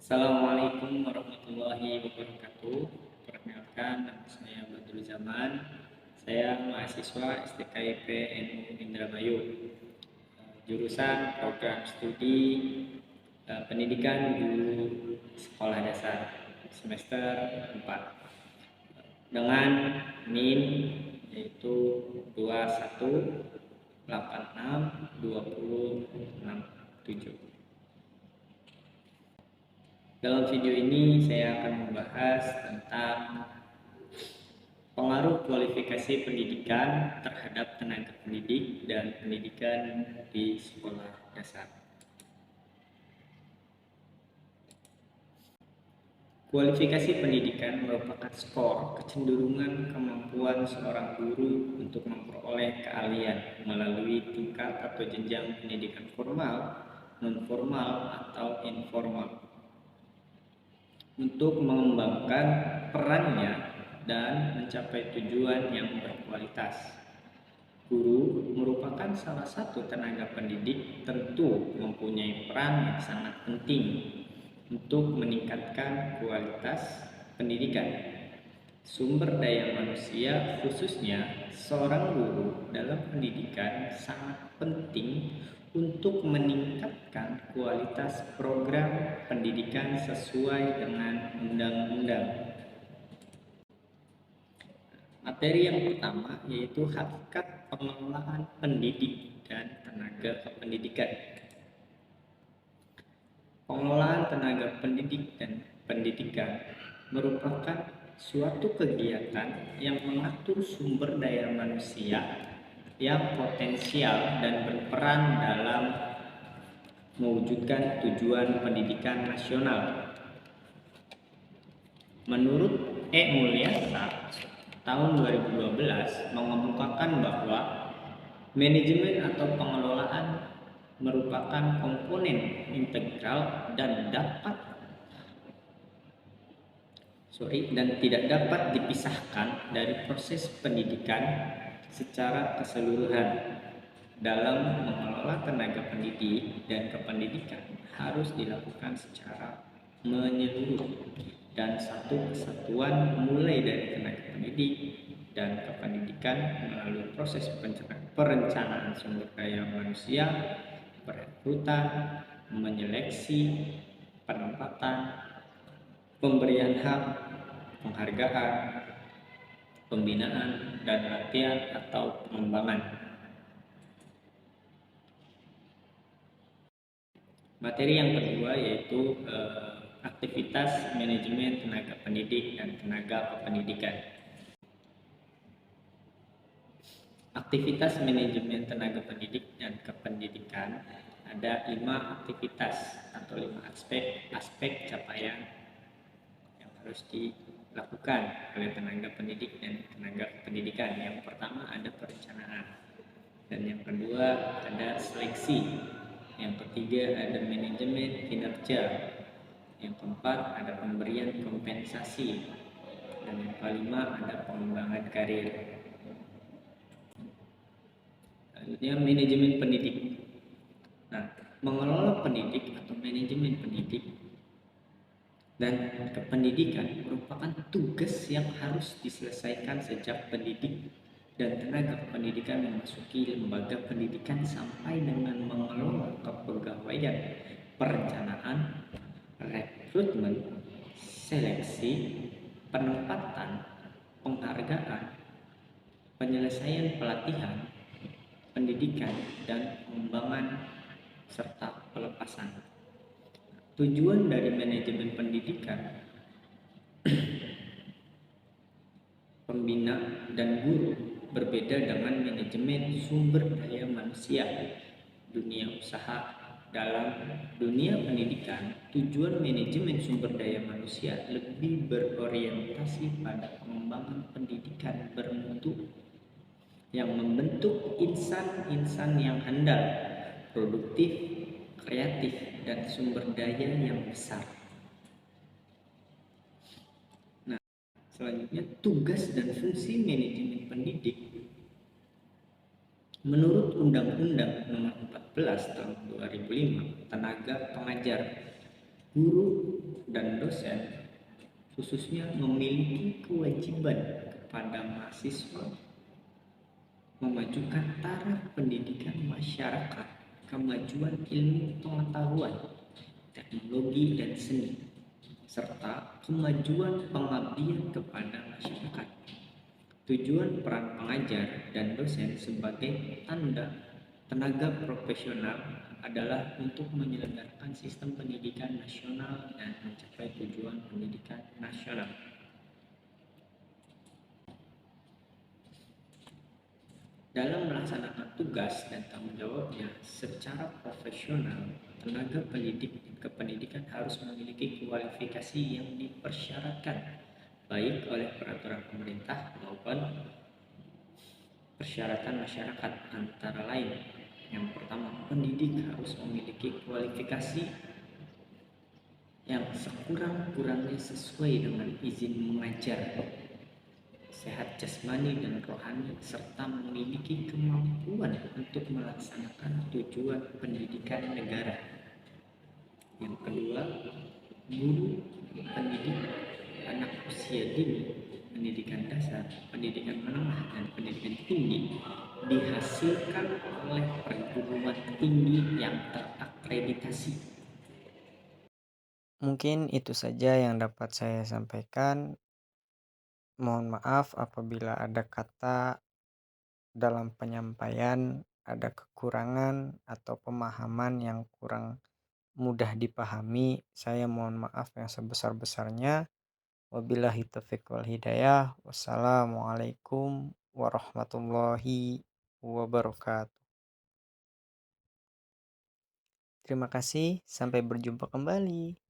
Assalamualaikum warahmatullahi wabarakatuh. Perkenalkan, nama saya Badrul Zaman. Saya mahasiswa STKIP NU Indramayu. Jurusan program studi pendidikan guru sekolah dasar semester 4 dengan NIM yaitu 21862067. Dalam video ini saya akan membahas tentang pengaruh kualifikasi pendidikan terhadap tenaga pendidik dan pendidikan di sekolah dasar. Kualifikasi pendidikan merupakan skor kecenderungan kemampuan seorang guru untuk memperoleh keahlian melalui tingkat atau jenjang pendidikan formal, non-formal, atau informal untuk mengembangkan perannya dan mencapai tujuan yang berkualitas. Guru merupakan salah satu tenaga pendidik, tentu mempunyai peran yang sangat penting untuk meningkatkan kualitas pendidikan. Sumber daya manusia, khususnya seorang guru dalam pendidikan, sangat penting untuk meningkatkan kualitas program pendidikan sesuai dengan undang-undang. Materi yang pertama yaitu hakikat pengelolaan pendidik dan tenaga kependidikan. Pengelolaan tenaga pendidik dan pendidikan merupakan suatu kegiatan yang mengatur sumber daya manusia yang potensial dan berperan dalam mewujudkan tujuan pendidikan nasional. Menurut E. Mulyasa, tahun 2012 mengemukakan bahwa manajemen atau pengelolaan merupakan komponen integral dan tidak dapat dipisahkan dari proses pendidikan secara keseluruhan. Dalam mengelola tenaga pendidik dan kependidikan harus dilakukan secara menyeluruh dan satu kesatuan, mulai dari tenaga pendidik dan kependidikan melalui proses perencanaan sumber daya manusia, perekrutan, menyeleksi, penempatan, pemberian hak, penghargaan, pembinaan, dan latihan atau pengembangan. Materi yang kedua yaitu aktivitas manajemen tenaga pendidik dan tenaga kependidikan. Aktivitas manajemen tenaga pendidik dan kependidikan ada 5 aktivitas atau 5 aspek capaian yang harus dilakukan oleh tenaga pendidik dan tenaga kependidikan. Yang pertama ada perencanaan, dan yang kedua ada seleksi, yang ketiga ada manajemen kinerja, yang keempat ada pemberian kompensasi, dan yang kelima ada pengembangan karir. Selanjutnya manajemen pendidik. Nah, mengelola pendidik atau manajemen pendidik dan kependidikan merupakan tugas yang harus diselesaikan sejak pendidik dan tenaga pendidikan memasuki lembaga pendidikan sampai dengan mengelola kepegawaian, perencanaan, rekrutmen, seleksi, penempatan, penghargaan, penyelesaian pelatihan, pendidikan, dan pengembangan serta pelepasan. Tujuan dari manajemen pendidikan, pembina, dan guru berbeda dengan manajemen sumber daya manusia dunia usaha. Dalam dunia pendidikan, tujuan manajemen sumber daya manusia lebih berorientasi pada pengembangan pendidikan bermutu yang membentuk insan-insan yang handal, produktif, kreatif, dan sumber daya yang besar. Nah, selanjutnya tugas dan fungsi manajemen pendidik. Menurut Undang-Undang Nomor 14 Tahun 2005, tenaga pengajar Guru dan dosen khususnya memiliki kewajiban kepada mahasiswa memajukan taraf pendidikan masyarakat, kemajuan ilmu pengetahuan, teknologi dan seni, serta kemajuan pengabdian kepada masyarakat. Tujuan peran pengajar dan dosen sebagai tenaga profesional adalah untuk menyelenggarakan sistem pendidikan nasional dan mencapai tujuan pendidikan nasional. Dalam melaksanakan tugas dan tanggung jawabnya secara profesional, tenaga pendidik kependidikan harus memiliki kualifikasi yang dipersyaratkan baik oleh peraturan pemerintah maupun persyaratan masyarakat, antara lain. Yang pertama, pendidik harus memiliki kualifikasi yang sekurang-kurangnya sesuai dengan izin mengajar, sehat jasmani dan rohani, serta memiliki kemampuan untuk melaksanakan tujuan pendidikan negara. Yang kedua, guru pendidik anak usia dini, pendidikan dasar, pendidikan menengah, dan pendidikan tinggi dihasilkan oleh perguruan tinggi yang terakreditasi. Mungkin itu saja yang dapat saya sampaikan. Mohon maaf apabila ada kata dalam penyampaian ada kekurangan atau pemahaman yang kurang mudah dipahami. Saya mohon maaf yang sebesar-besarnya. Wabillahi taufiq wal hidayah. Wassalamualaikum warahmatullahi wabarakatuh. Terima kasih, sampai berjumpa kembali.